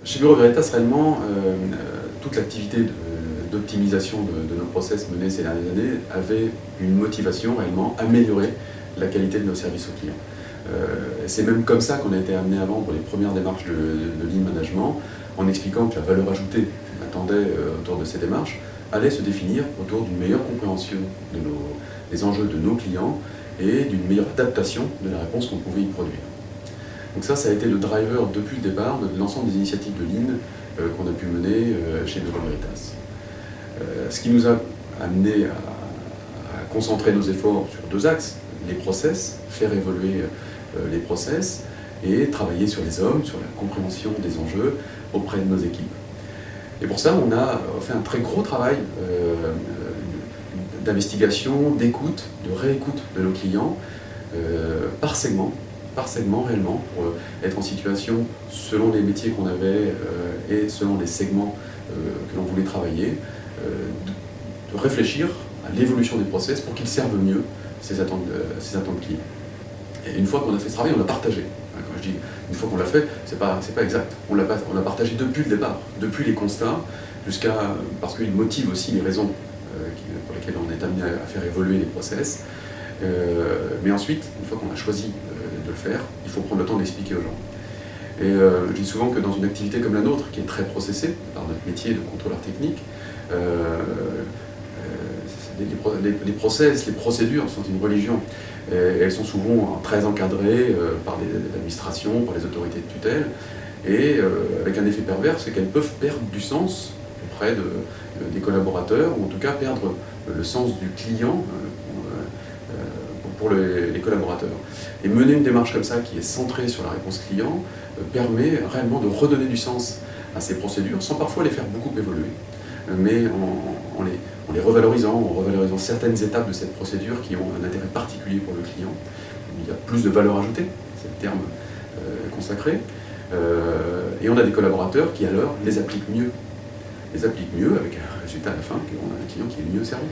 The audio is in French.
Chez Bureau Veritas, réellement, toute l'activité d'optimisation de nos process menés ces dernières années avait une motivation réellement, améliorer la qualité de nos services aux clients. C'est même comme ça qu'on a été amené à vendre les premières démarches de Lean Management, en expliquant que la valeur ajoutée qu'on attendait autour de ces démarches allait se définir autour d'une meilleure compréhension des enjeux de nos clients et d'une meilleure adaptation de la réponse qu'on pouvait y produire. Donc ça a été le driver depuis le départ de l'ensemble des initiatives de Lean qu'on a pu mener chez Bureau Veritas. Ce qui nous a amené à concentrer nos efforts sur deux axes: les process, faire évoluer les process, et travailler sur les hommes, sur la compréhension des enjeux auprès de nos équipes. Et pour ça, on a fait un très gros travail d'investigation, d'écoute, de réécoute de nos clients, par segment réellement, pour être en situation, selon les métiers qu'on avait et selon les segments que l'on voulait travailler, de réfléchir à l'évolution des process pour qu'ils servent mieux ces attentes clients. Et une fois qu'on a fait ce travail, on l'a partagé. Quand je dis une fois qu'on l'a fait, c'est pas exact. On l'a partagé depuis le départ, depuis les constats, parce qu'il motive aussi les raisons pour lesquelles on est amené à faire évoluer les process. Mais ensuite, une fois qu'on a choisi de le faire, il faut prendre le temps d'expliquer aux gens. Et je dis souvent que dans une activité comme la nôtre, qui est très processée par notre métier de contrôleur technique, les process, les procédures sont une religion. Et elles sont souvent très encadrées par l'administration, par les autorités de tutelle, et avec un effet pervers, c'est qu'elles peuvent perdre du sens auprès des collaborateurs, ou en tout cas perdre le sens du client pour les collaborateurs. Et mener une démarche comme ça, qui est centrée sur la réponse client, permet réellement de redonner du sens à ces procédures, sans parfois les faire beaucoup évoluer, mais en les revalorisant, en revalorisant certaines étapes de cette procédure qui ont un intérêt particulier pour le client. Il y a plus de valeur ajoutée, c'est le terme consacré, et on a des collaborateurs qui alors les appliquent mieux avec un résultat à la fin, qu'on a un client qui est mieux servi.